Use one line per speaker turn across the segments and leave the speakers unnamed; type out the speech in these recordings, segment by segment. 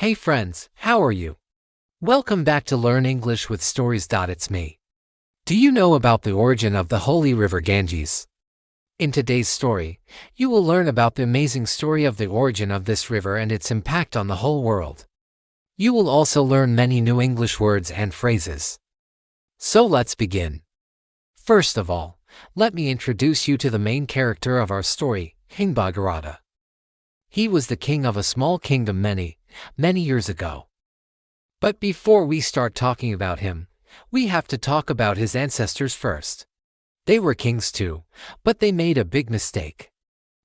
Hey friends, how are you? Welcome back to Learn English with Stories. It's me. Do you know about the origin of the holy river Ganges? In today's story, you will learn about the amazing story of the origin of this river and its impact on the whole world. You will also learn many new English words and phrases. So let's begin. First of all, let me introduce you to the main character of our story, King Bhagiratha. He was the king of a small kingdom many years ago. But before we start talking about him, we have to talk about his ancestors first. They were kings too, but they made a big mistake.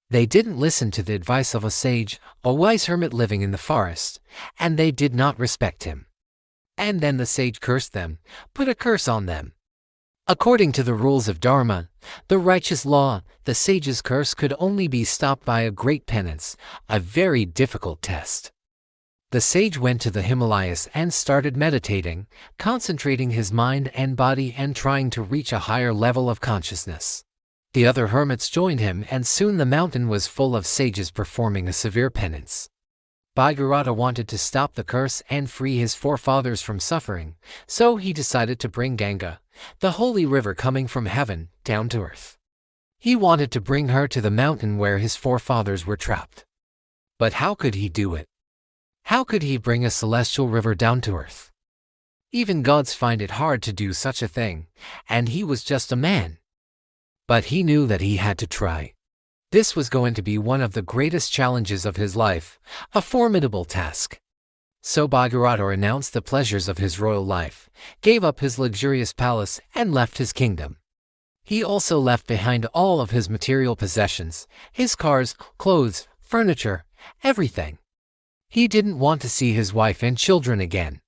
They didn't listen to the advice of a sage, a wise hermit living in the forest, and they did not respect him. And then the sage cursed them, put a curse on them. According to the rules of Dharma, the righteous law, the sage's curse could only be stopped by a great penance, a very difficult test. The sage went to the Himalayas and started meditating, concentrating his mind and body and trying to reach a higher level of consciousness. The other hermits joined him, and soon the mountain was full of sages performing a severe penance. Bhagiratha wanted to stop the curse and free his forefathers from suffering, so he decided to bring Ganga, the holy river coming from heaven, down to earth. He wanted to bring her to the mountain where his forefathers were trapped. But how could he do it? How could he bring a celestial river down to earth? Even gods find it hard to do such a thing, and he was just a man. But he knew that he had to try. This was going to be one of the greatest challenges of his life, a formidable task. So Bhagiratha announced the pleasures of his royal life, gave up his luxurious palace, and left his kingdom. He also left behind all of his material possessions, his cars, clothes, furniture, everything. He didn't want to see his wife and children again.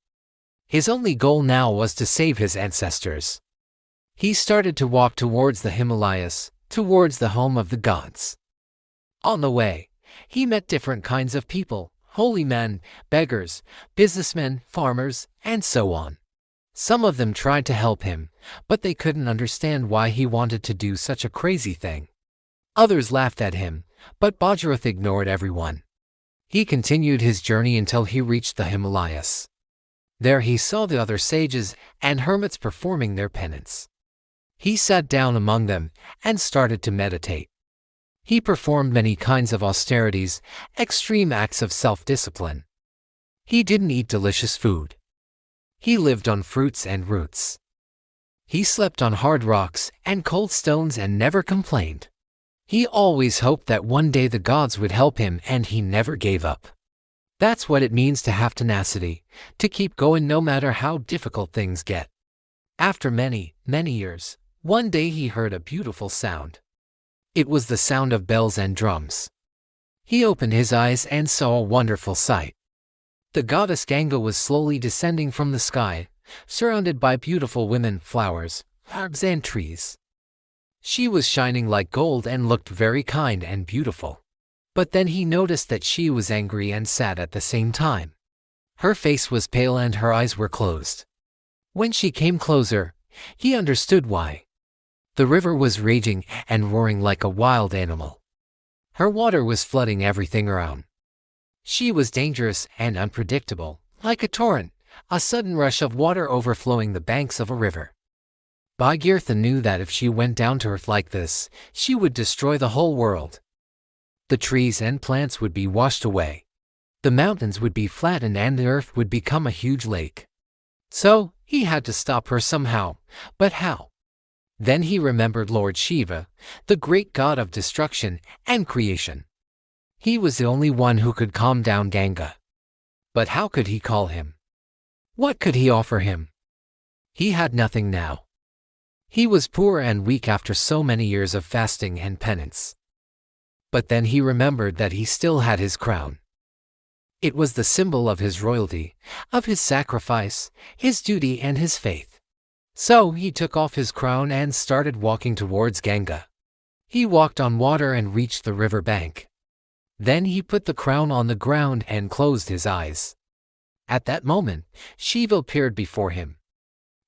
His only goal now was to save his ancestors. He started to walk towards the Himalayas, towards the home of the gods. On the way, he met different kinds of people, holy men, beggars, businessmen, farmers, and so on. Some of them tried to help him, but they couldn't understand why he wanted to do such a crazy thing. Others laughed at him, but Bhagiratha ignored everyone. He continued his journey until he reached the Himalayas. There he saw the other sages and hermits performing their penance. He sat down among them and started to meditate. He performed many kinds of austerities, extreme acts of self-discipline. He didn't eat delicious food. He lived on fruits and roots. He slept on hard rocks and cold stones and never complained. He always hoped that one day the gods would help him, and he never gave up. That's what it means to have tenacity, to keep going no matter how difficult things get. After many years, one day he heard a beautiful sound. It was the sound of bells and drums. He opened his eyes and saw a wonderful sight. The goddess Ganga was slowly descending from the sky, surrounded by beautiful women, flowers, herbs and trees. She was shining like gold and looked very kind and beautiful. But then he noticed that she was angry and sad at the same time. Her face was pale and her eyes were closed. When she came closer, he understood why. The river was raging and roaring like a wild animal. Her water was flooding everything around. She was dangerous and unpredictable, like a torrent, a sudden rush of water overflowing the banks of a river. Bhagiratha knew that if she went down to earth like this, she would destroy the whole world. The trees and plants would be washed away. The mountains would be flattened and the earth would become a huge lake. So, he had to stop her somehow, but how? Then he remembered Lord Shiva, the great god of destruction and creation. He was the only one who could calm down Ganga. But how could he call him? What could he offer him? He had nothing now. He was poor and weak after so many years of fasting and penance. But then he remembered that he still had his crown. It was the symbol of his royalty, of his sacrifice, his duty and his faith. So he took off his crown and started walking towards Ganga. He walked on water and reached the river bank. Then he put the crown on the ground and closed his eyes. At that moment, Shiva appeared before him.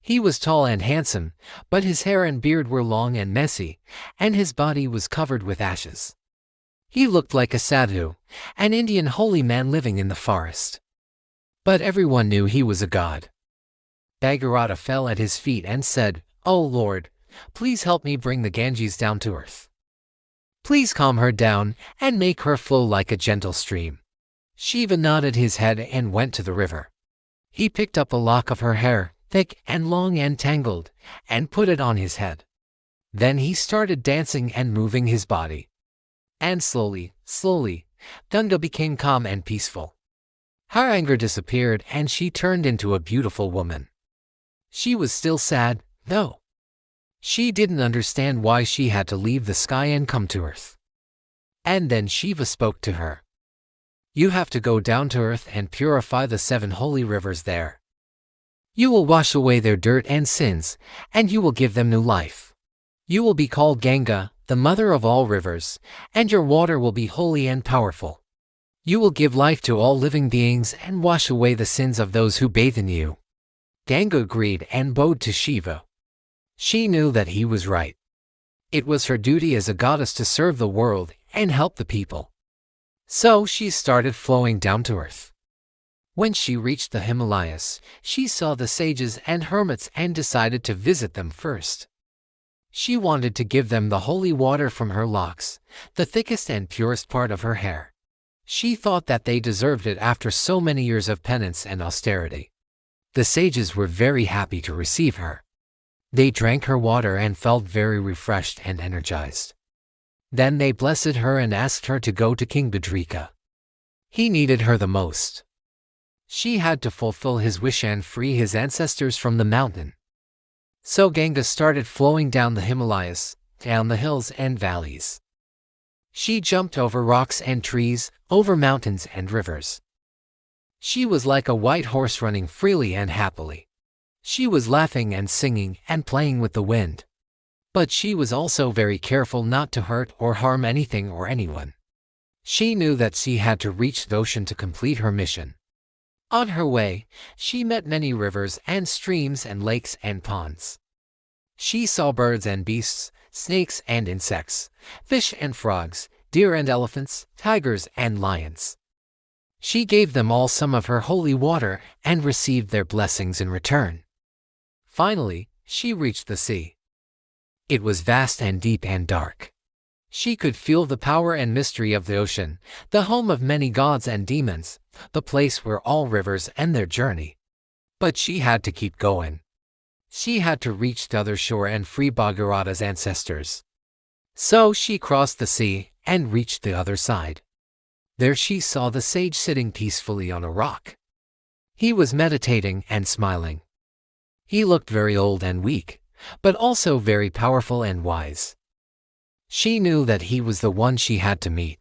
He was tall and handsome, but his hair and beard were long and messy, and his body was covered with ashes. He looked like a sadhu, an Indian holy man living in the forest. but everyone knew he was a god. Bhagiratha fell at his feet and said, "Oh Lord, please help me bring the Ganges down to earth. Please calm her down and make her flow like a gentle stream." Shiva nodded his head and went to the river. He picked up a lock of her hair, thick and long and tangled, and put it on his head. Then he started dancing and moving his body. And slowly, Ganga became calm and peaceful. Her anger disappeared and she turned into a beautiful woman. She was still sad, though. She didn't understand why she had to leave the sky and come to earth. And then Shiva spoke to her. "You have to go down to earth and purify the 7 holy rivers there. You will wash away their dirt and sins, and you will give them new life. You will be called Ganga, the mother of all rivers, and your water will be holy and powerful. You will give life to all living beings and wash away the sins of those who bathe in you." Ganga agreed and bowed to Shiva. She knew that he was right. It was her duty as a goddess to serve the world and help the people. So she started flowing down to earth. When she reached the Himalayas, she saw the sages and hermits and decided to visit them first. She wanted to give them the holy water from her locks, the thickest and purest part of her hair. She thought that they deserved it after so many years of penance and austerity. The sages were very happy to receive her. They drank her water and felt very refreshed and energized. Then they blessed her and asked her to go to King Bhagiratha. He needed her the most. She had to fulfill his wish and free his ancestors from the mountain. So Ganga started flowing down the Himalayas, down the hills and valleys. She jumped over rocks and trees, over mountains and rivers. She was like a white horse running freely and happily. She was laughing and singing and playing with the wind. But she was also very careful not to hurt or harm anything or anyone. She knew that she had to reach the ocean to complete her mission. On her way, she met many rivers and streams and lakes and ponds. She saw birds and beasts, snakes and insects, fish and frogs, deer and elephants, tigers and lions. She gave them all some of her holy water and received their blessings in return. Finally, she reached the sea. It was vast and deep and dark. She could feel the power and mystery of the ocean, the home of many gods and demons, the place where all rivers end their journey. But she had to keep going. She had to reach the other shore and free Bhagiratha's ancestors. So she crossed the sea and reached the other side. There she saw the sage sitting peacefully on a rock. He was meditating and smiling. He looked very old and weak, but also very powerful and wise. She knew that he was the one she had to meet.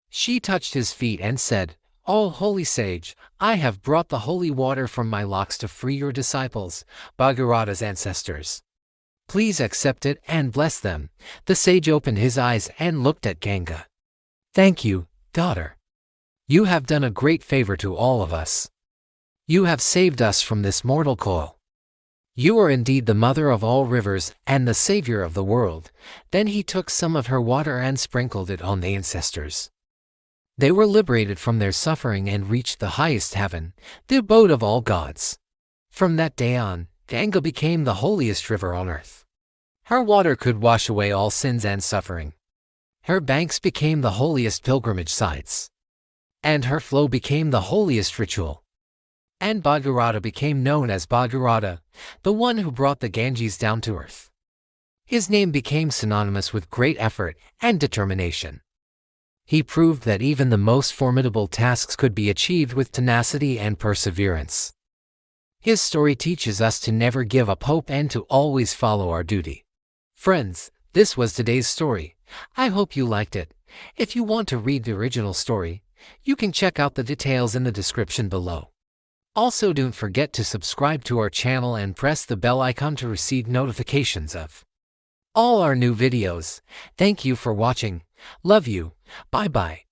She touched his feet and said, "Oh holy sage, I have brought the holy water from my locks to free your disciples, Bhagiratha's ancestors. Please accept it and bless them." The sage opened his eyes and looked at Ganga. "Thank you, daughter. You have done a great favor to all of us. You have saved us from this mortal coil. You are indeed the mother of all rivers and the savior of the world." Then he took some of her water and sprinkled it on the ancestors. They were liberated from their suffering and reached the highest heaven, the abode of all gods. From that day on, Ganga became the holiest river on earth. Her water could wash away all sins and suffering. Her banks became the holiest pilgrimage sites. And her flow became the holiest ritual. And Bhagiratha became known as Bhagiratha, the one who brought the Ganges down to earth. His name became synonymous with great effort and determination. He proved that even the most formidable tasks could be achieved with tenacity and perseverance. His story teaches us to never give up hope and to always follow our duty. Friends, this was today's story. I hope you liked it. If you want to read the original story, you can check out the details in the description below. Also, don't forget to subscribe to our channel and press the bell icon to receive notifications of all our new videos. Thank you for watching. Love you. Bye-bye.